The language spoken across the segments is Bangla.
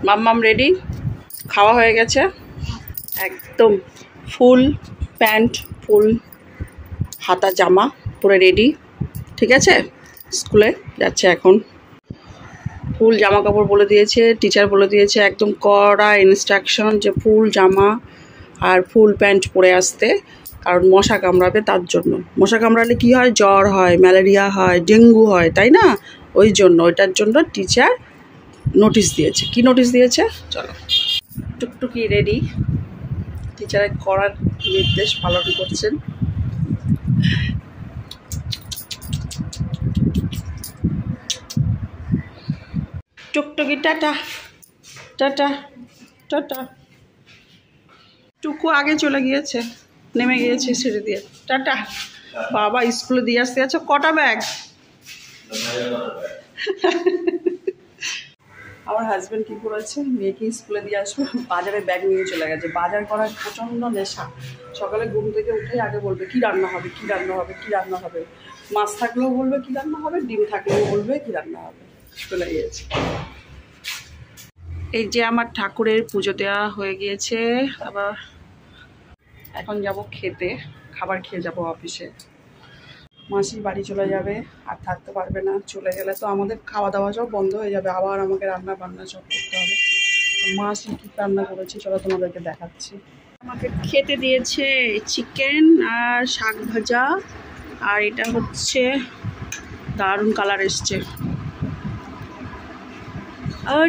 মাম্মাম রেডি, খাওয়া হয়ে গেছে, একদম ফুল প্যান্ট ফুল হাতা জামা পরে রেডি, ঠিক আছে। স্কুলে যাচ্ছে এখন। ফুল জামা কাপড় বলে দিয়েছে, টিচার বলে দিয়েছে একদম কড়া ইনস্ট্রাকশন যে ফুল জামা আর ফুল প্যান্ট পরে আসতে, কারণ মশা কামড়াবে, তার জন্য। মশা কামড়ালে কি হয়, জ্বর হয়, ম্যালেরিয়া হয়, ডেঙ্গু হয়, তাই না? ওই জন্য, ওইটার জন্য টিচার নোটিশ দিয়েছে। কি নোটিশ দিয়েছে? চলো। টুকটুকি রেডি, টিচারের করার নির্দেশ পালন করছেন। টুকটুকি টাটা টাটা টাটা। টুকু আগে চলে গিয়েছে, নেমে গিয়েছে সিঁড়ি দিয়ে। টাটা। বাবা স্কুলে দিয়ে আসতে যাচ্ছে, কটা ব্যাগ? আমার হাজব্যান্ড কী করেছে, মেয়েকে স্কুলে দিয়ে আসবে, বাজারে ব্যাগ নিয়ে চলে গেছে। বাজার করার প্রচণ্ড নেশা। সকালে ঘুম থেকে উঠে আগে বলবে কী রান্না হবে, কী রান্না হবে, কী রান্না হবে। মাছ থাকলেও বলবে কী রান্না হবে, ডিম থাকলেও বলবে কী রান্না হবে। চলে গিয়েছে। এই যে আমার ঠাকুরের পুজো দেওয়া হয়ে গিয়েছে, আবার এখন যাব খেতে, খাবার খেয়ে যাব অফিসে। মাসির বাড়ি চলে যাবে, আর থাকতে পারবে না। চলে গেলে তো আমাদের খাওয়া দাওয়া সব বন্ধ হয়ে যাবে, আবার আমাকে রান্না বান্না সব করতে হবে। মাসি কী রান্না করেছে চলো তোমাদেরকে দেখাচ্ছি। আমাকে খেতে দিয়েছে চিকেন আর শাক ভাজা, আর এটা হচ্ছে দারুণ কালার এসছে।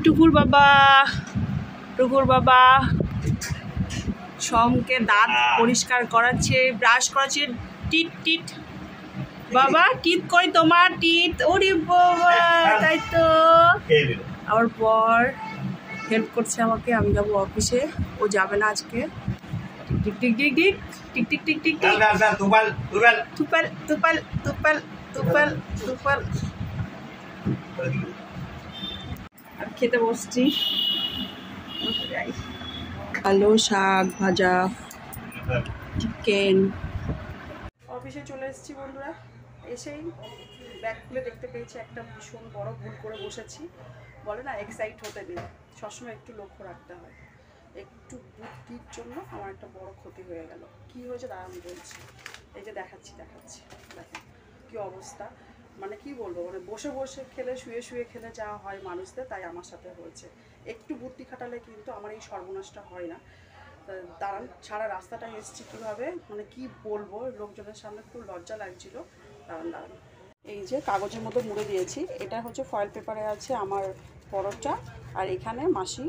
টুকুর বাবা, টুকুর বাবা সোমকে দাঁত পরিষ্কার করাচ্ছে, ব্রাশ করাচ্ছে। টিট টিট বাবা, টিট কই তোমার? টিট, ওরে বাবা, তাই তো। আমার পর হেল্প করছে আমাকে, আমি যাবো অফিসে, ও যাবে না আজকে। টিক টিক টিক টিক টিক টিক টিক টিক টিক। তুপাল তুপাল তুপাল তুপাল তুপাল তুপাল। আর খেতে বসছি, আলু শাক ভাজা চিকেন। অফিসে চলে এসেছি বন্ধুরা। এসেই ব্যাগ খুলে দেখতে পেয়েছি একটা ভীষণ বড় ভুল করে বসেছি। বলে না এক্সাইট হতে নেই, সবসময় একটু লক্ষ্য রাখতে হয়। একটু বুদ্ধির জন্য আমার একটা বড় ক্ষতি হয়ে গেল। কি হয়েছে তা আমি বলছি। এই যে দেখাচ্ছি দেখেন কী অবস্থা। মানে কি বলবো, মানে বসে বসে খেলে, শুয়ে শুয়ে খেলে যা হয় মানুষদের, তাই আমার সাথে হয়েছে। একটু বুদ্ধি খাটালে কিন্তু আমার এই সর্বনাশটা হয় না। দাঁড়ান, সারা রাস্তাটা এসছি কীভাবে, মানে কি বলবো, লোকজনের সামনে খুব লজ্জা লাগছিল। দাঁড়ান। এই যে কাগজের মতো মুড়ে দিয়েছি, এটা হচ্ছে ফয়েল পেপারে আছে আমার পরোটা, আর এখানে মাসি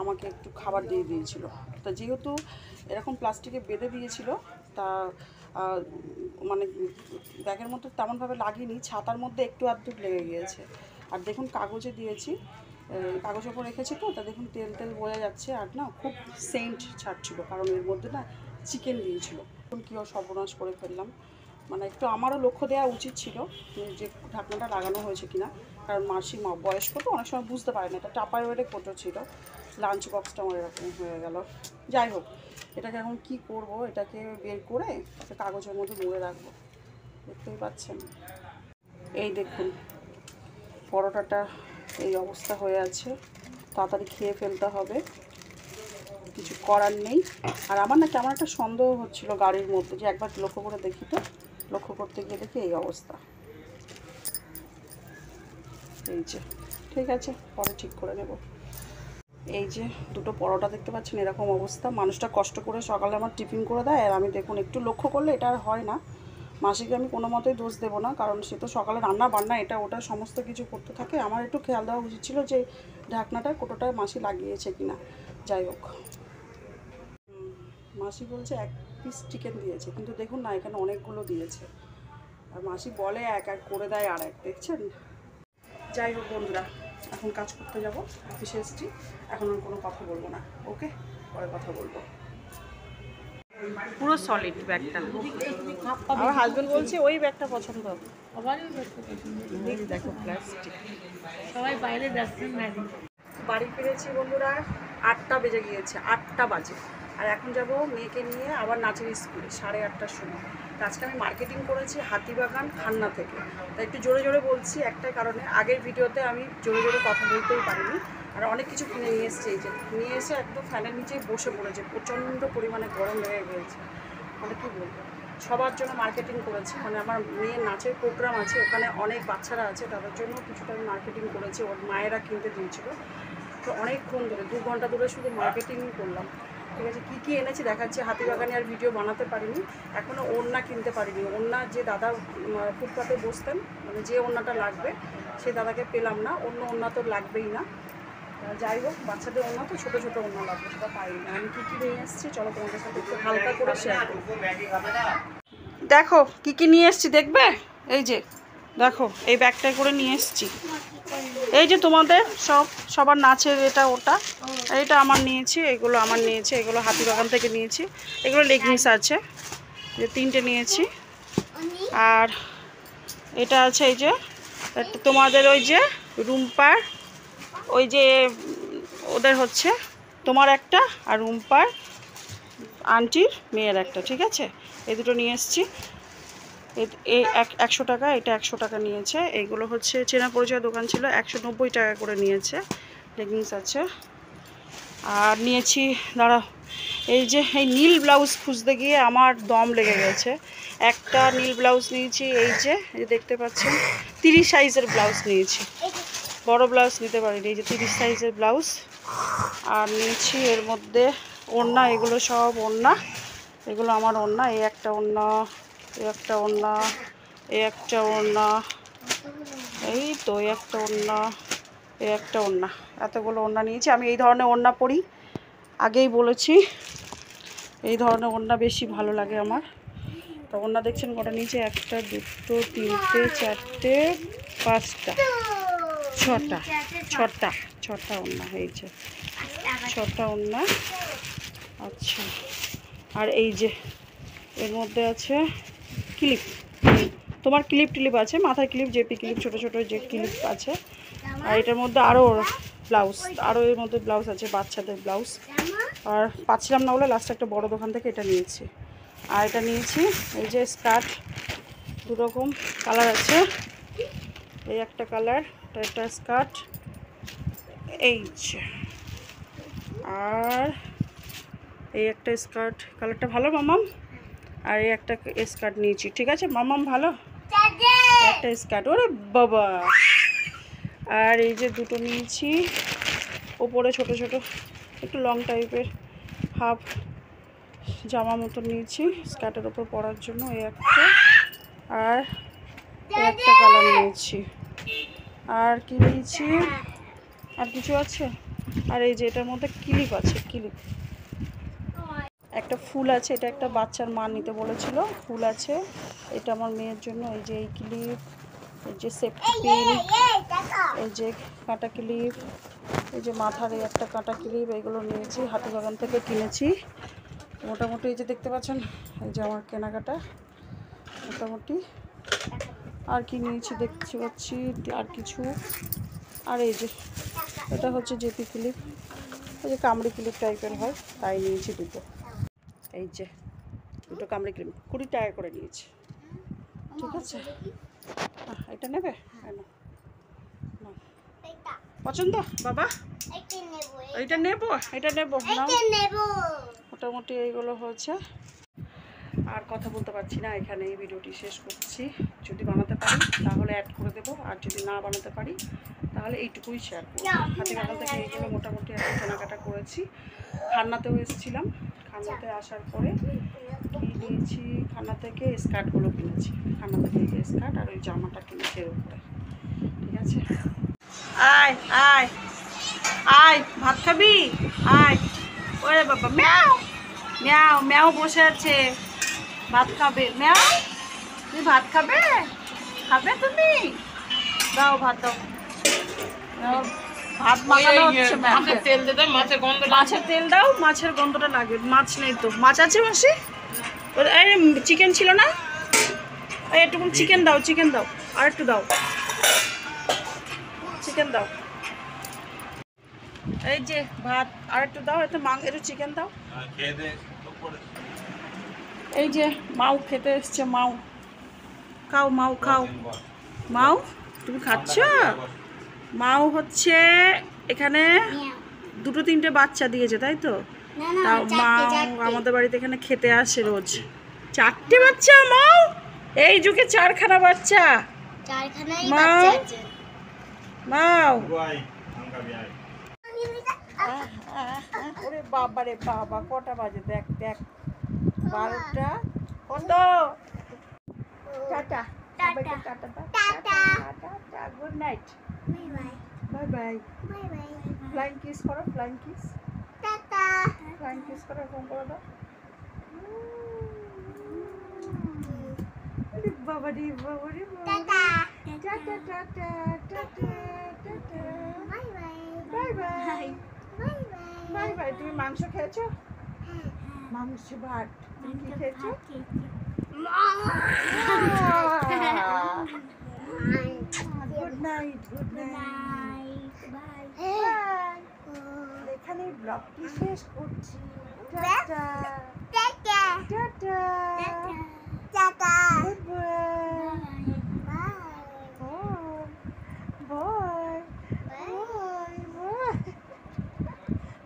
আমাকে একটু খাবার দিয়ে দিয়েছিল। তা যেহেতু এরকম প্লাস্টিকে বেঁধে দিয়েছিল, তা মানে ব্যাগের মধ্যে তেমনভাবে লাগেনি, ছাতার মধ্যে একটু আধটু লেগে গিয়েছে। আর দেখুন কাগজে দিয়েছি, কাগজের ওপর রেখেছি তো, তা দেখুন তেল তেল বোঝা যাচ্ছে। আর না খুব সেন্ট ছাড়ছিল, কারণ এর মধ্যে না চিকেন দিয়েছিল। এখন কী সর্বনাশ করে ফেললাম। মানে একটু আমারও লক্ষ্য দেওয়া উচিত ছিল যে ঢাকনাটা লাগানো হয়েছে কিনা, কারণ মাসি বয়স্ক তো, অনেক সময় বুঝতে পারে না। এটা টাপারওয়ারে কোটো ছিল, লাঞ্চ বক্সটা আমার এরকম হয়ে গেল। যাই হোক, এটাকে এখন কি করব, এটাকে বের করে কাগজের মধ্যে মুড়ে রাখবো। দেখতেই পাচ্ছেন, এই দেখুন পরোটাটা এই অবস্থা হয়ে আছে। তাড়াতাড়ি খেয়ে ফেলতে হবে, কিছু করার নেই। আর আমার না কেমন একটা সন্দেহ হচ্ছিল গাড়ির মধ্যে, যে একবার লক্ষ্য করে দেখি তো। লক্ষ্য করতে গিয়ে দেখি এই অবস্থা। এই যে ঠিক আছে, পরে ঠিক করে নেব। এই যে দুটো পরোটা দেখতে পাচ্ছেন, এরকম অবস্থা। মানুষটা কষ্ট করে সকালে আমার টিফিন করে দেয়, আর আমি দেখুন একটু লক্ষ্য করলে এটা আর হয় না। মাসিকে আমি কোনো মতেই দোষ দেবো না, কারণ সে তো সকালে রান্না বান্না এটা ওটা সমস্ত কিছু করতে থাকে। আমার একটু খেয়াল দেওয়া উচিত ছিল যে ঢাকনাটা কোটোটায় মাসি লাগিয়েছে কিনা। যাই হোক, মাসি বলছে 1 পিস চিকেন দিয়েছে, কিন্তু দেখুন না এখানে অনেকগুলো দিয়েছে। আর মাসি বলে এক করে দেয় আর এক, দেখছেন। যাই হোক বন্ধুরা, এখন কাজ করতে যাব, অফিসে এসেছি, এখন আর কোনো কথা বলবো না। ওকে, পরে কথা বলবো। পুরো সলিড ব্যাগটা। আমার হাজবেন্ড বলছে ওই ব্যাগটা পছন্দ। দেখো প্লাস্টিক। সবাই বাইরে যাচ্ছেন। বাড়ি ফিরেছি বন্ধুরা, 8টা বেজে গিয়েছে, 8টা বাজে। আর এখন যাব মেয়েকে নিয়ে আবার নাচের স্কুলে 8:30টার সময়। আজকে আমি মার্কেটিং করেছি হাতিবাগান খান্না থেকে। তাই একটু জোরে জোরে বলছি একটাই কারণে, আগের ভিডিওতে আমি জোরে জোরে কথা বলতেই পারিনি। আর অনেক কিছু কিনে নিয়ে এসছে, এই যে নিয়ে এসে একদম ফ্যানের নিচে বসে পড়েছে, প্রচণ্ড পরিমাণে গরম লেগে গিয়েছে। মানে কী বলবো, সবার জন্য মার্কেটিং করেছি, মানে আমার মেয়ের নাচের প্রোগ্রাম আছে, ওখানে অনেক বাচ্চারা আছে, তাদের জন্য কিছুটা আমি মার্কেটিং করেছি, ওর মায়েরা কিনতে দিয়েছিল। তো অনেকক্ষণ ধরে 2 ঘন্টা ধরে শুধু মার্কেটিংই করলাম। ঠিক আছে, কী কী এনেছি দেখাচ্ছি। হাতিবাগানে আর ভিডিও বানাতে পারিনি, এখনও ওড়না কিনতে পারিনি। ওড়না যে দাদা ফুটপাতে বসতেন, মানে যে ওড়নাটা লাগবে সেই দাদাকে পেলাম না, অন্য ওড়না তো লাগবেই না। যাই হোক, বাচ্চাদের ওড়না তো ছোটো ছোটো ওড়না লাগবে, সেটা পাইনি। আমি কী কী নিয়ে এসেছি চলো তোমাদের সাথে একটু হালকা করে শেয়ার করব। দেখো কী কী নিয়ে এসেছি দেখবে। এই যে দেখো, এই ব্যাগটায় করে নিয়ে এসেছি। এই যে তোমাদের সবার নাচের এটা ওটা, এইটা আমার নিয়েছি, এগুলো আমার নিয়েছি, এগুলো হাতিবাগান থেকে নিয়েছি। এগুলো লেগিংস আছে, যে 3টে নিয়েছি। আর এটা আছে এই যে তোমাদের ওই যে রুম্পার, ওই যে ওদের হচ্ছে তোমার একটা, আর রুম্পার আন্টির মেয়ের একটা। ঠিক আছে, এই দুটো নিয়ে এসেছি। এই 100 টাকা, এটা 100 টাকা নিয়েছে। এইগুলো হচ্ছে চেনা পরিচয় দোকান ছিল, 190 টাকা করে নিয়েছে। লেগিংস আছে। আর নিয়েছি, দাঁড়াও, এই যে এই নীল ব্লাউজ খুঁজতে গিয়ে আমার দম লেগে গেছে। একটা নীল ব্লাউজ নিয়েছি, এই যে দেখতে পাচ্ছেন 30 সাইজের ব্লাউজ নিয়েছি, বড় ব্লাউজ নিতে পারিনি। এই যে 30 সাইজের ব্লাউজ। আর নিয়েছি এর মধ্যে ওড়না, এগুলো সব ওড়না, এগুলো আমার ওড়না। এই একটা ওড়না, এই একটা ওড়না, এই একটা ওড়না, এই তো এই একটা ওড়না, এই একটা ওড়না, এতগুলো ওড়না নিয়েছি। আমি এই ধরনের ওড়না পরি, আগেই বলেছি, এই ধরনের ওড়না বেশি ভালো লাগে আমার। তো ওড়না দেখছেন কটা নিয়েছি, 1 2 3 4 5টা 6টা ওড়না হয়েছে, 6টা ওড়না। আচ্ছা, আর এই যে এর মধ্যে আছে ক্লিপ, তোমার ক্লিপ টিলিপ আছে, মাথার ক্লিপ, জেপি ক্লিপ, ছোটো ছোটো যে ক্লিপ আছে। আর এটার মধ্যে আরও ব্লাউজ, আরও এর মধ্যে ব্লাউজ আছে, বাচ্চাদের ব্লাউজ। আর পাচ্ছিলাম না বলে লাস্টে একটা বড় দোকান থেকে এটা নিয়েছি। আর এটা নিয়েছি এই যে স্কার্ট, 2 রকম কালার আছে, এই একটা কালার, এটা স্কার্ট, এই যে। আর এই একটা স্কার্ট, কালারটা ভালো মামাম। আর এই একটা স্কার্ট নিয়েছি, ঠিক আছে মামাম, ভালো একটা স্কার্ট, ওরে বাবা। আর এই যে দুটো নিয়েছি, ওপরে ছোট ছোট একটু লং টাইপের হাফ জামা মতো নিয়েছি স্কার্টের ওপর পরার জন্য, এই একটা। আর একটা কালার নিয়েছি। আর কি নিয়েছি, আর কিছু আছে। আর এই যে এটার মধ্যে ক্লিপ আছে, ক্লিপ, একটা ফুল আছে, এটা একটা বাচ্চার মা নিতে বলেছিল, ফুল আছে, এটা আমার মেয়ের জন্য। এই যে এই ক্লিপ, এই যে সেফটি পিন, এই যে কাঁটা ক্লিপ, এই যে মাথার এই একটা কাঁটা ক্লিপ, এগুলো নিয়েছি, হাতিবাগান থেকে কিনেছি। মোটামুটি এই যে দেখতে পাচ্ছেন, এই যে আমার কেনাকাটা মোটামুটি। আর কি নিয়েছি দেখতে পাচ্ছি, আর কিছু। আর এই যে এটা হচ্ছে জেপি ক্লিপ, ওই যে কামড়ি ক্লিপ টাইপের হয়, তাই নিয়েছি দুটো। এই যে দুটো কামড়ি ক্লিপ 20 টাকা করে নিয়েছি। ঠিক আছে, এটা নেবে, পছন্দ বাবা, এটা নেব, এটা নেব না। মোটামুটি এইগুলো হয়েছে। আর কথা বলতে পারছি না, এখানে এই ভিডিওটি শেষ করছি। যদি বানাতে পারি তাহলে অ্যাড করে দেবো, আর যদি না বানাতে পারি তাহলে এইটুকুই শেয়ার করবো। হাতিবাগান থেকে এইগুলো মোটামুটি এখন কেনাকাটা করেছি। খান্নাতেও এসেছিলাম, খান্নাতে আসার পরে কী নিয়েছি, খান্না থেকে স্কার্টগুলো কিনেছি, খান্না থেকে এই যে স্কার্ট আর ওই জামাটা কিনেছি এর উপরে। ঠিক আছে, আয় আয় আয়, ভাত খাবি, আয়। ওরে বাবা, ম্যাও ম্যাও, ম্যাও বসে আছে, ভাত খাবে। ম্যাও, তুমি ভাত খাবে, খাবে তুমি, দাও ভাত দাও। ভাত মাখানো হচ্ছে, মাছের তেল দাও, মাছের তেল দাও, মাছের গন্ধটা লাগবে। মাছ নেই তো, মাছ আছে মাসি, চিকেন ছিল না, একটু চিকেন দাও, চিকেন দাও, আর একটু দাও, চিকেন দাও। এই যে ভাত আর একটু দাও, একটু একটু চিকেন দাও। এই যে মাও খেতে এসছে, মাও খাও, মাও খাও, মাও তুমি খাচ্ছ। মাও হচ্ছে এখানে দুটো তিনটে বাচ্চা দিয়েছে তাই তো? তাও মা আমাদের বাড়িতে এখানে খেতে আসে রোজ। 4টে বাচ্চা মাও? এই যুগে 4খানা বাচ্চা? মাও মাও ওরে বাবা রে বাবা, কটা বাজে দেখ দেখ, 12টা। কত? টাটা সবাইকে টাটা দাও। Tata good night, bye bye. Flying kiss করো, ফ্লাইং কিস, ফ্লাইং কিস করো, ফোন করে দাও। আরে বাবা রে বাবা রে বাবা। Tata tata tata tata bye bye bye bye. তুমি মাংস খেয়েছো? মাংস ভাত। তুমি কি খেয়েছো? গুড নাইট, গুড নাইট, এখানে ব্লগটি শেষ করছি। Ta-ta ta-ta good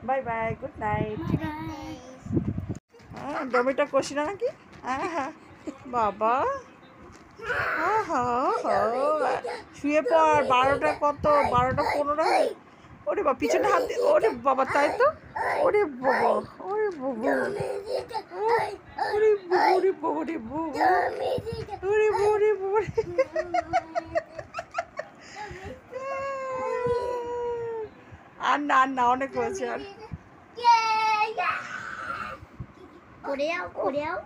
bye bye good night. ডমিটা কষি না নাকি? বাবা শুয়ে পড়। 12টা কত? 12টা 15। ওরে বাবা পিছনে হাত দিয়ে, ওরে বাবা তাই তো। ওরে বাবা, ওরে বাবা, ওরে বাবা, ওরে বাবা রে বাবা, ওরে বাবা রে বাবা। আর না আর না, অনেক হয়েছে আর। করে যাও